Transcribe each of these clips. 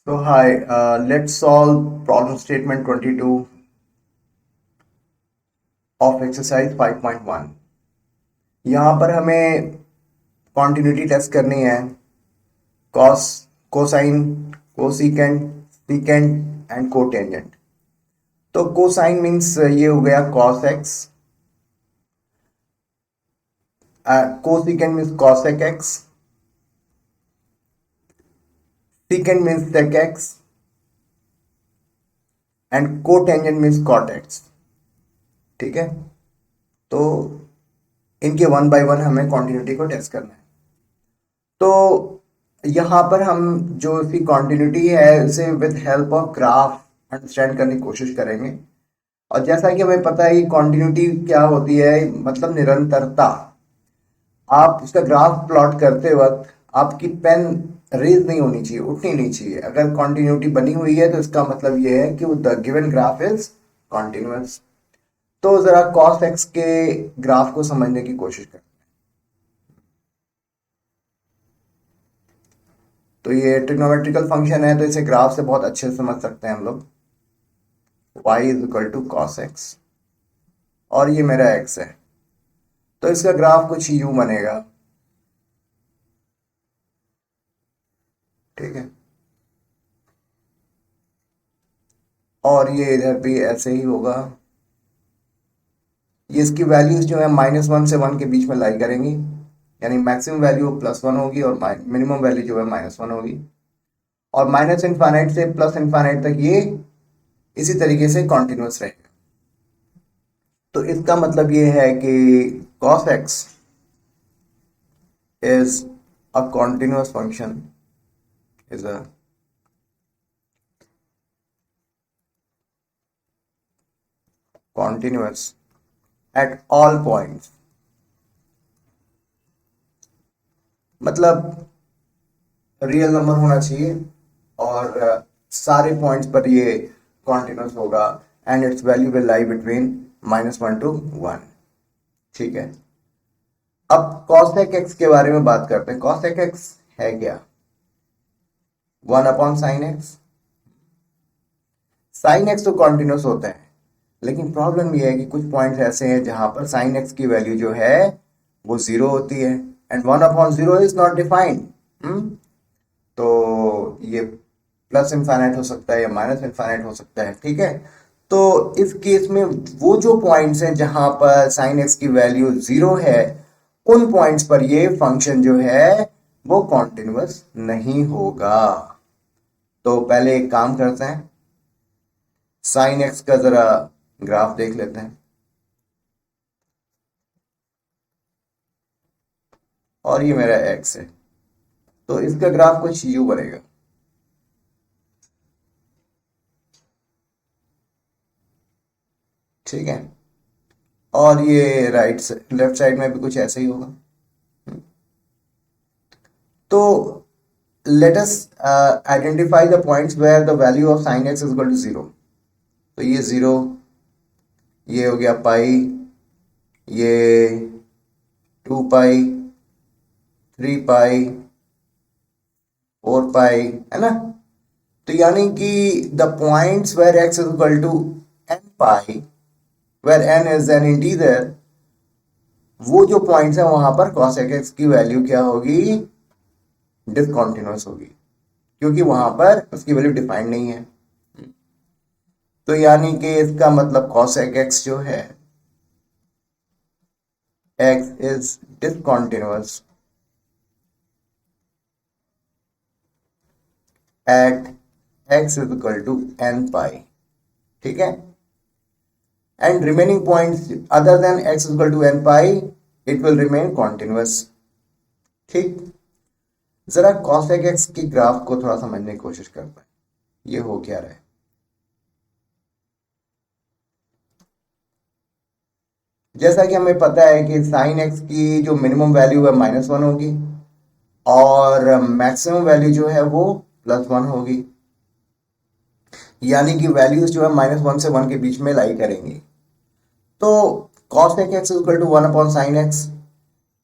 So hi, let's solve problem statement 22 of exercise 5.1। यहाँ पर हमें continuity टेस्ट करनी है। cos, cosine, cosecant, secant and cotangent. तो कोसाइन मीन्स ये हो गया cos x, cosecant means cosec x, secant means sec x and cotangent means cot x। ठीक है, तो इनके वन बाय वन हमें कॉन्टिन्यूटी को टेस्ट करना है। तो यहाँ पर हम जो इसकी कॉन्टिन्यूटी है उसे with help of graph understand करने की कोशिश करेंगे। और जैसा कि हमें पता है कि कॉन्टिन्यूटी क्या होती है, मतलब निरंतरता। आप उसका ग्राफ प्लॉट करते वक्त आपकी पेन रेज नहीं होनी चाहिए, उठनी नहीं चाहिए। अगर कॉन्टिन्यूटी बनी हुई है तो इसका मतलब ये है कि वो the given graph is continuous. तो जरा cos x के ग्राफ को समझने की कोशिश करें। तो ये ट्रिग्नोमेट्रिकल फंक्शन है, तो इसे ग्राफ से बहुत अच्छे से समझ सकते हैं हम लोग। y is equal to cos x और ये मेरा x है, तो इसका ग्राफ कुछ यूं बनेगा। ठीक है, और ये इधर भी ऐसे ही होगा। ये इसकी वैल्यूज जो है -1 से 1 के बीच में लाई करेंगी, यानी मैक्सिमम वैल्यू +1 होगी और मिनिमम वैल्यू जो है -1 होगी। और माइनस इनफाइनाइट से प्लस इनफाइनाइट तक ये इसी तरीके से कॉन्टिन्यूस रहेगा। तो इसका मतलब ये है कि cos x is a continuous function, is a continuous at all points। मतलब रियल नंबर होना चाहिए और सारे पॉइंट्स पर ये कॉन्टिन्यूस होगा and it's value will lie between -1 to 1। ठीक है, अब cosec x के बारे में बात करते हैं। cosec x है क्या? 1/sin x। sin x तो कॉन्टिन्यूस होता है, लेकिन प्रॉब्लम ये है कि कुछ पॉइंट्स ऐसे हैं जहां पर sin x की वैल्यू जो है वो 0 होती है एंड 1/0 इज नॉट डिफाइंड। तो ये प्लस इनफाइनाइट हो सकता है या माइनस इनफाइनाइट हो सकता है। ठीक है, तो इस केस में वो जो पॉइंट्स हैं जहां पर sin x की वैल्यू 0 है, उन पॉइंट्स पर ये फंक्शन जो है वो कॉन्टिन्यूअस नहीं होगा। तो पहले एक काम करते हैं, साइन एक्स का जरा ग्राफ देख लेते हैं। और ये मेरा एक्स है, तो इसका ग्राफ कुछ यू बनेगा। ठीक है, और ये लेफ्ट साइड में भी कुछ ऐसा ही होगा। तो let us identify the points where the value of sine x is equal to 0। तो ये 0, ये हो गया पाई, ये 2 पाई, 3 पाई, 4 पाई, है ना। तो यानी कि the points where x is equal to n पाई, where n is an integer, वो जो पॉइंट्स है वहां पर cosec x की वैल्यू क्या होगी? डिसकॉन्टिन्यूअस होगी, क्योंकि वहां पर उसकी वैल्यू डिफाइंड नहीं है। तो यानी कि इसका मतलब cosec x जो है, x is discontinuous at x is equal to n पाई। ठीक है, and remaining points other than x is equal to n pi, it will remain continuous। ठीक, जरा cosec x की ग्राफ को थोड़ा समझने की कोशिश करते हैं, ये हो क्या रहा है। जैसा कि हमें पता है कि sin x की जो मिनिमम वैल्यू है -1 होगी और मैक्सिमम वैल्यू जो है वो +1 होगी, यानी कि वैल्यूज जो है -1 से 1 के बीच में लाई करेंगी। तो cosec x equal to 1/sin x,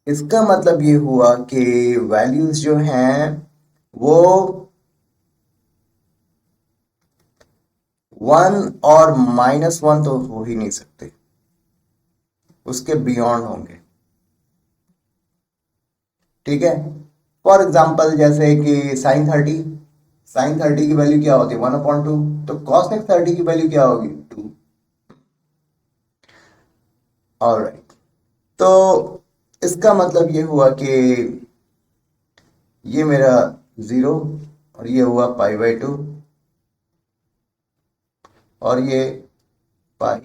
इसका मतलब ये हुआ कि वैल्यूज जो हैं वो वन और -1 तो हो ही नहीं सकते, उसके बियॉन्ड होंगे। ठीक है, फॉर एग्जाम्पल जैसे कि साइन 30 की वैल्यू क्या होती है 1/2, तो कॉसेक 30 की वैल्यू क्या होगी 2। ऑलराइट, तो इसका मतलब ये हुआ कि ये मेरा 0 और ये हुआ π/2 और ये पाई।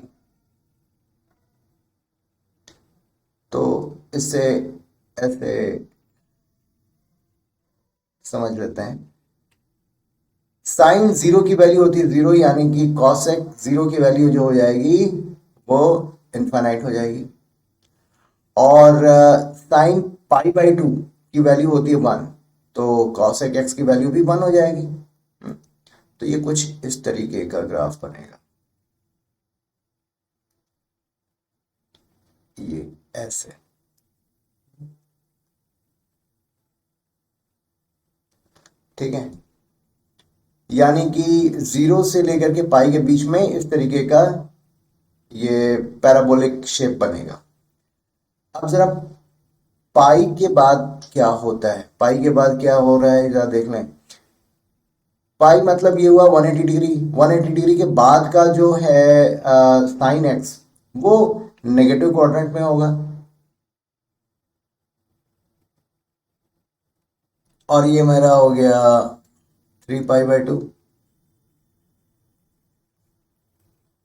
तो इससे ऐसे समझ लेते हैं, साइन 0 की वैल्यू होती है 0, यानी कि कॉसेक 0 की वैल्यू जो हो जाएगी वो इनफाइनाइट हो जाएगी। और साइन π/2 की वैल्यू होती है 1, तो कॉसेक एक्स की वैल्यू भी 1 हो जाएगी। तो ये कुछ इस तरीके का ग्राफ बनेगा, ये ऐसे। ठीक है, यानी कि 0 से लेकर के पाई के बीच में इस तरीके का ये पैराबोलिक शेप बनेगा। अब जरा पाई के बाद क्या होता है, पाई के बाद क्या हो रहा है जरा देख लें। पाई मतलब ये हुआ 180 डिग्री, 180 डिग्री के बाद का जो है साइन एक्स वो नेगेटिव क्वाड्रेंट में होगा, और ये मेरा हो गया 3π/2,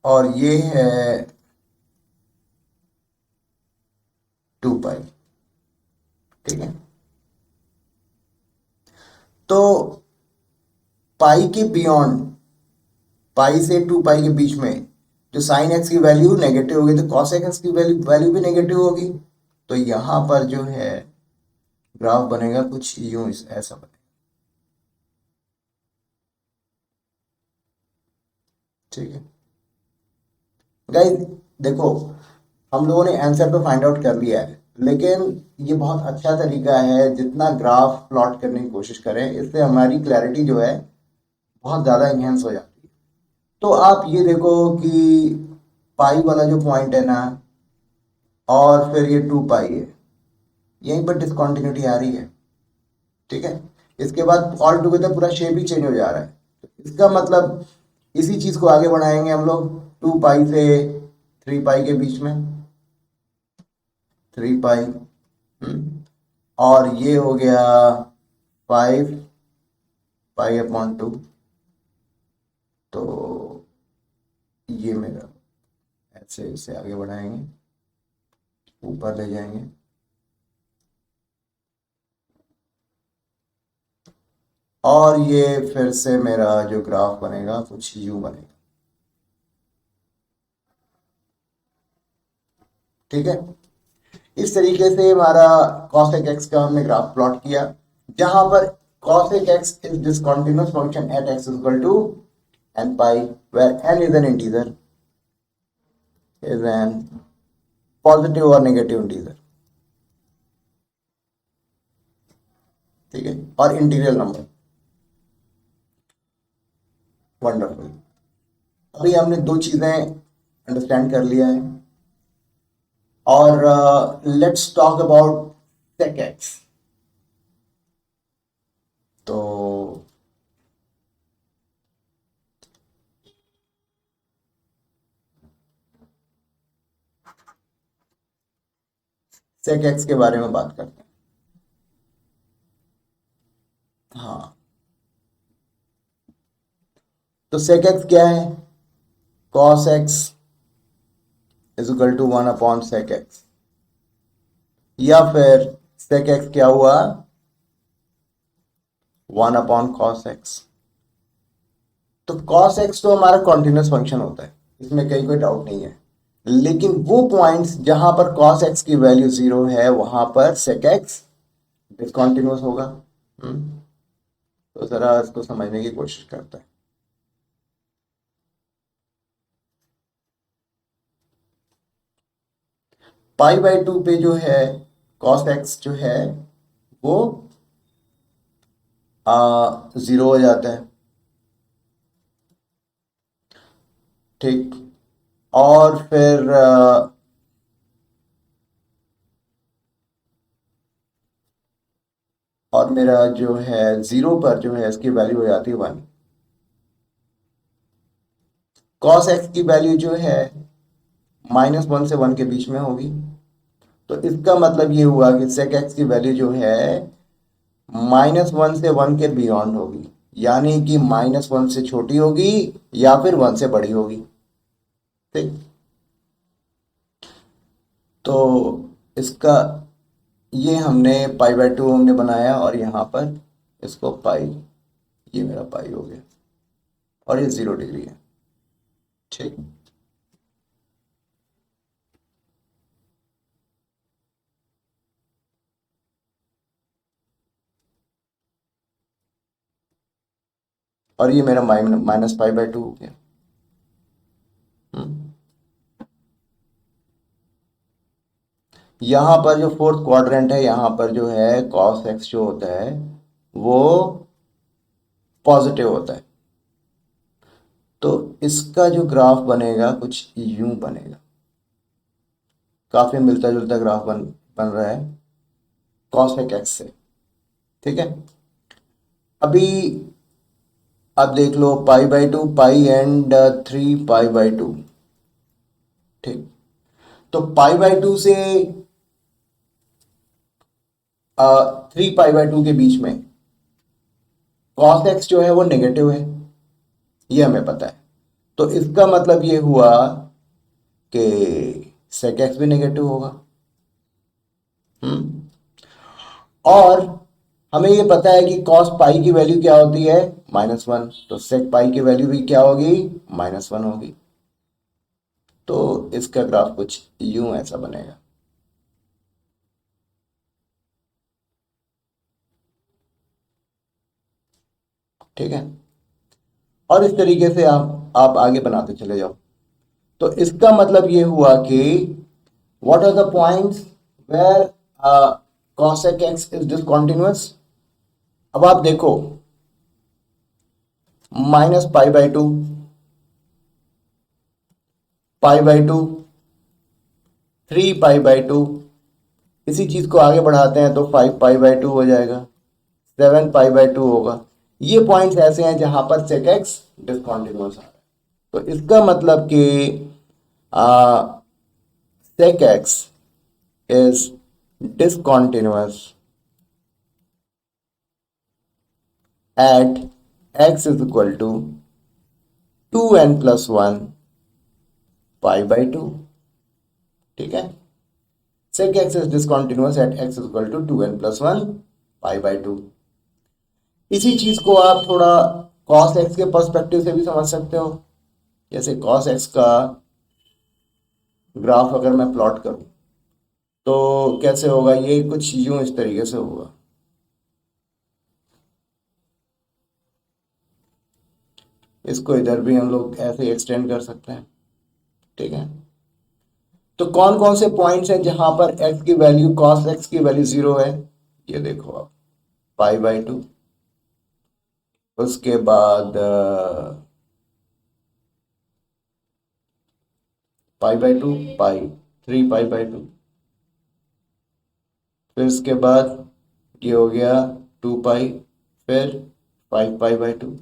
और ये है 2π। ठीक है, तो पाई के बियॉन्ड, पाई से 2π के बीच में जो साइन एक्स की वैल्यू नेगेटिव होगी, तो कॉस एक्स की वैल्यू भी नेगेटिव होगी। तो यहां पर जो है ग्राफ बनेगा कुछ यूं, ऐसा बनेगा। ठीक है गाइस, देखो हम लोगों ने आंसर तो फाइंड आउट कर लिया है, लेकिन ये बहुत अच्छा तरीका है, जितना ग्राफ प्लॉट करने की कोशिश करें इससे हमारी क्लैरिटी जो है बहुत ज़्यादा इन्हेंस हो जाती है। तो आप ये देखो कि पाई वाला जो पॉइंट है ना, और फिर ये 2π है, यहीं पर डिसकंटिन्यूटी आ रही है। ठीक है, इसके बाद ऑल टुगेदर पूरा शेप ही चेंज हो जा रहा है। तो इसका मतलब इसी चीज़ को आगे बढ़ाएंगे हम लोग, 2π से 3π के बीच में, 3π, और ये हो गया 5π/2। तो ये मेरा ऐसे इसे आगे बढ़ाएंगे, ऊपर ले जाएंगे, और ये फिर से मेरा जो ग्राफ बनेगा कुछ यूं बनेगा। ठीक है, इस तरीके से हमारा cosec x का हमने ग्राफ प्लॉट किया, जहां पर cosec x is discontinuous function at x is equal to n pi, where n is an integer, is an positive or negative integer। ठीक है, और इंटीरियर नंबर। वंडरफुल, अभी हमने दो चीजें अंडरस्टैंड कर लिया है, और let's talk about sec x। तो sec x के बारे में बात करते हैं। हाँ, तो sec x क्या है, cos x is equal to 1/sec x, या फिर sec x क्या हुआ 1/cos x। तो cos x तो हमारा कॉन्टिन्यूस फंक्शन होता है, इसमें कहीं कोई डाउट नहीं है, लेकिन वो पॉइंट्स जहां पर cos x की वैल्यू 0 है वहां पर sec x डिसकंटिन्यूस होगा। तो जरा इसको समझने की कोशिश करते हैं। π/2 पे जो है cos x जो है वो 0 हो जाता है, ठीक। और फिर और मेरा जो है जीरो पर जो है इसकी वैल्यू हो जाती है 1। कॉस एक्स की वैल्यू जो है -1 से 1 के बीच में होगी। तो इसका मतलब ये हुआ कि सेक एक्स की वैल्यू जो है -1 से 1 के बियॉन्ड होगी, यानी कि -1 से छोटी होगी या फिर 1 से बड़ी होगी। ठीक। तो इसका ये हमने पाई/2 हमने बनाया और यहाँ पर इसको पाई, ये मेरा पाई हो गया और ये 0 डिग्री है। ठीक। और ये मेरा -पाई/2 हो गया। हम्म। यहाँ पर जो फोर्थ क्वाड्रेंट है, यहाँ पर जो है कॉस एक्स जो होता है वो पॉजिटिव होता है। तो इसका जो ग्राफ बनेगा कुछ यूं बनेगा, काफी मिलता जुलता ग्राफ बन रहा है कॉसेक एक्स से। ठीक है। अभी आप देख लो पाई/2 पाई एंड 3 पाई/2। ठीक। तो पाई/2 से 3 पाई/2 के बीच में कॉस एक्स जो है वो नेगेटिव है, ये हमें पता है। तो इसका मतलब ये हुआ कि सेक एक्स भी नेगेटिव होगा। हम्म। और हमें ये पता है कि कॉस पाई की वैल्यू क्या होती है, -1। तो सेक पाई की वैल्यू भी क्या होगी, -1 होगी। तो इसका ग्राफ कुछ यूं ऐसा बनेगा। ठीक है। और इस तरीके से आप आगे बनाते चले जाओ। तो इसका मतलब ये हुआ कि what are the points where cosec x is discontinuous. अब आप देखो -पाई/2 पाई/2 3 पाई/2, इसी चीज को आगे बढ़ाते हैं तो 5 पाई/2 हो जाएगा, 7 पाई/2 होगा। ये पॉइंट्स ऐसे हैं जहां पर sec x डिसकंटिन्यूअस आ रहा है। तो इसका मतलब कि sec x is discontinuous at x is equal to 2n plus 1 पाई/2। ठीक है। sec x is discontinuous at x is equal to 2n plus 1 पाई/2। इसी चीज को आप थोड़ा cos x के पर्सपेक्टिव से भी समझ सकते हो। जैसे cos x का ग्राफ अगर मैं प्लॉट करूं तो कैसे होगा, ये कुछ यूं इस तरीके से होगा। इसको इधर भी हम लोग ऐसे ही एक्सटेंड कर सकते हैं। ठीक है। तो कौन कौन से पॉइंट्स हैं जहां पर x की वैल्यू cos x की वैल्यू 0 है, ये देखो आप। पाई/2, उसके बाद पाई/2 पाई, 3 पाई/2, फिर उसके बाद ये हो गया 2 पाई, फिर 5 पाई/2।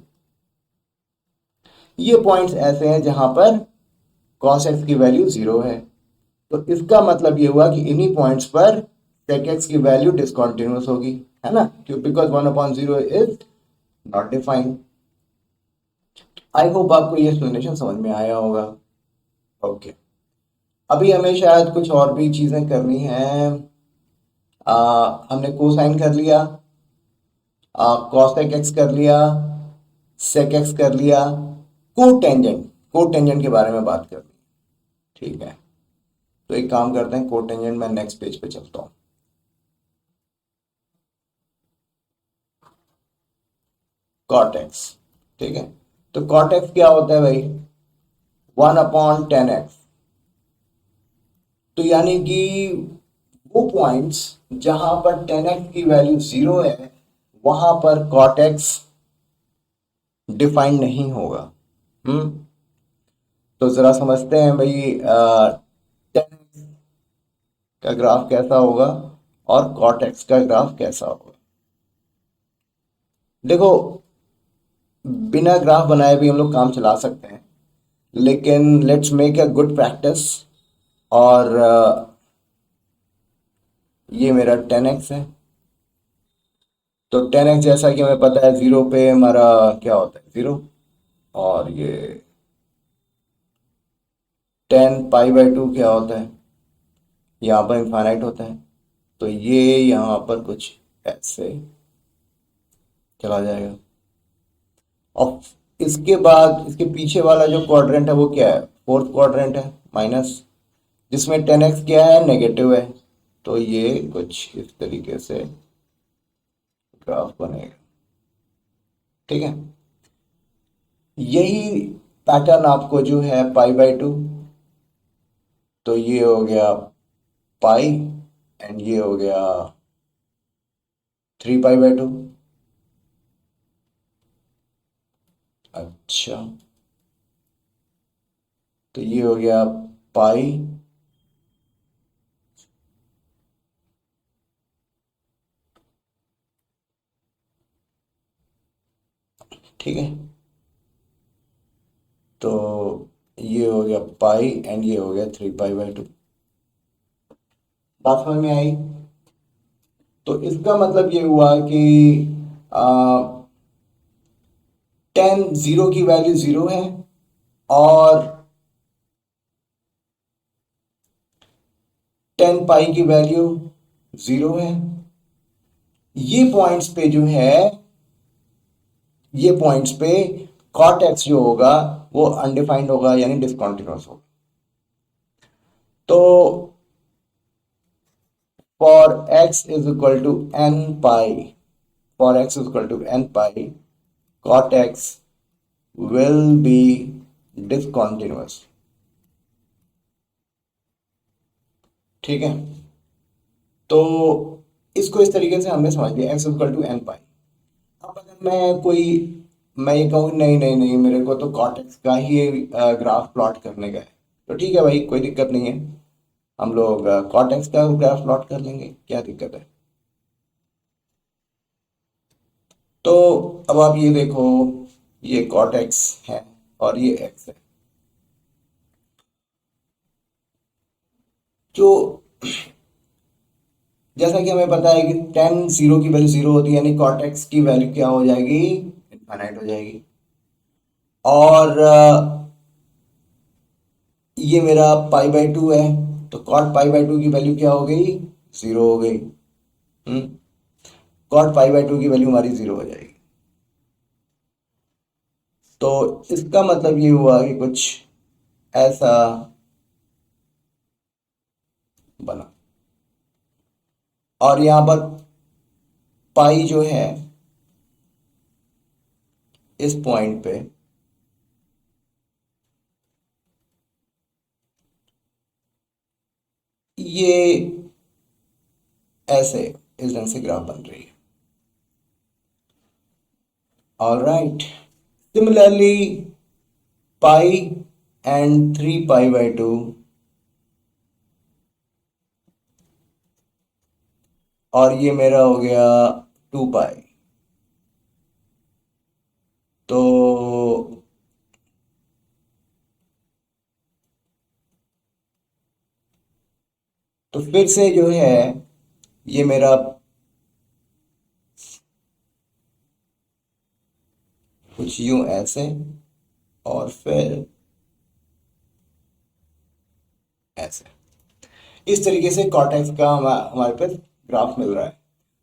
ये पॉइंट्स ऐसे हैं जहां पर cos x की वैल्यू 0 है। तो इसका मतलब ये हुआ कि इन्हीं पॉइंट्स पर sec x की वैल्यू डिसकंटिन्यूअस होगी, है ना, क्यों, because 1/0 is not defined. I hope आपको ये एक्सप्लेनेशन समझ में आया होगा। ओके। अभी हमें शायद कुछ और भी चीजें करनी है। हमने कोसाइन कर लिया, कॉसेक एक्स कर लिया, सेक एक्स कर लिया, कोटेंजेंट, कोटेंजेंट के बारे में बात करनी। ठीक है। तो एक काम करते हैं, कोटेंजेंट मैं नेक्स्ट पेज पे चलता हूँ। Cot x. ठीक है। तो कॉट एक्स क्या होता है भाई, 1/10x। तो यानी कि वो पॉइंट्स जहां पर 10x की वैल्यू 0 है वहां पर कॉट एक्स डिफाइंड नहीं होगा। हम्म। तो जरा समझते हैं भाई 10x का ग्राफ कैसा होगा और cot x का ग्राफ कैसा होगा। देखो, बिना ग्राफ बनाए भी हम लोग काम चला सकते हैं, लेकिन let's make a good practice. और ये मेरा 10x है। तो 10x जैसा कि हमें पता है, जीरो पे हमारा क्या होता है, जीरो। और ये 10 पाई/2 क्या होता है, यहाँ पर इनफाइनाइट होता है। तो ये यहाँ पर कुछ ऐसे चला जाएगा। और इसके बाद इसके पीछे वाला जो क्वाड्रेंट है वो क्या है, फोर्थ क्वाड्रेंट है, माइनस, जिसमें 10x क्या है, नेगेटिव है। तो ये कुछ इस तरीके से ग्राफ बनेगा। ठीक है, यही पैटर्न आपको जो है पाई/2, तो ये हो गया पाई एंड ये हो गया 3 पाई/2। अच्छा, तो ये हो गया पाई, ठीक है। तो ये हो गया पाई एंड ये हो गया 3 पाई/2। बात समझ में आई? तो इसका मतलब ये हुआ कि टेन जीरो की वैल्यू जीरो है, और 10 पाई की वैल्यू जीरो है। ये पॉइंट्स पे जो है, ये पॉइंट्स पे कॉट एक्स जो होगा वो अनडिफाइंड होगा, यानी डिसकंटिन्यूअस होगा। तो for x is equal to n pi, for x is equal to n pi, cot x will be discontinuous. ठीक है, तो इसको इस तरीके से हमने समझ लिया, x इक्वल टू एन पाई। अब अगर मैं ये कहूँ नहीं नहीं नहीं, मेरे को तो कॉट एक्स का ही ग्राफ प्लॉट करने का है, तो ठीक है भाई, कोई दिक्कत नहीं है, हम लोग कॉट एक्स का ग्राफ प्लॉट कर लेंगे, क्या दिक्कत है। तो अब आप ये देखो, ये कॉट एक्स है और ये एक्स है। जो जैसा कि हमें पता है कि टेन जीरो की वैल्यू जीरो होती है, यानी कॉट एक्स की वैल्यू क्या हो जाएगी, इनफाइनाइट हो जाएगी। और ये मेरा पाई/2 है, तो कॉट पाई/2 की वैल्यू क्या हो गई, जीरो हो गई। हम्म, कॉट पाई/2 की वैल्यू हमारी जीरो हो जाएगी। तो इसका मतलब ये हुआ कि कुछ ऐसा बना। और यहाँ पर पाई जो है इस पॉइंट पे, ये ऐसे इस ढंग से ग्राफ बन रही है। ऑलराइट, सिमिलरली पाई एंड 3 पाई/2, और ये मेरा हो गया 2 पाई। तो फिर से जो है ये मेरा कुछ यूं ऐसे, और फिर ऐसे, इस तरीके से कॉर्टेक्स का हमारे पास ग्राफ मिल रहा है।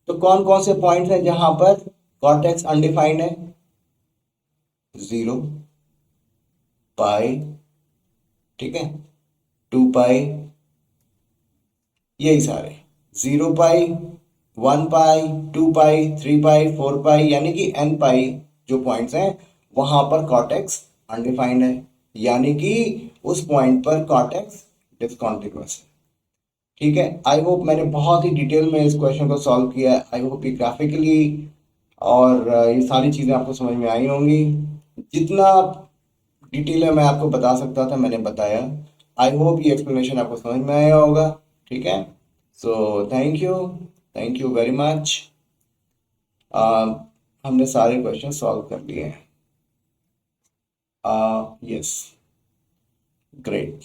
तो कौन कौन से पॉइंट्स हैं जहां पर कॉर्टेक्स अनडिफाइंड है, जीरो, पाई, ठीक है, 2 पाई, यही सारे, 0 पाई, 1 पाई, 2 पाई, 3 पाई, 4 पाई, यानी कि n पाई जो पॉइंट्स हैं वहां पर कॉर्टेक्स अनडिफाइंड है, यानी कि उस पॉइंट पर कॉर्टेक्स डिसकंटिन्यूअस है। ठीक है, आई होप मैंने बहुत ही डिटेल में इस क्वेश्चन को सॉल्व किया है, आई होप ये ग्राफिकली और ये सारी चीज़ें आपको समझ में आई होंगी। जितना डिटेल में मैं आपको बता सकता था, मैंने बताया। आई होप ये एक्सप्लेनेशन आपको समझ में आया होगा। ठीक है, so thank you very much. हमने सारे क्वेश्चन सॉल्व कर लिए हैं। Yes, great.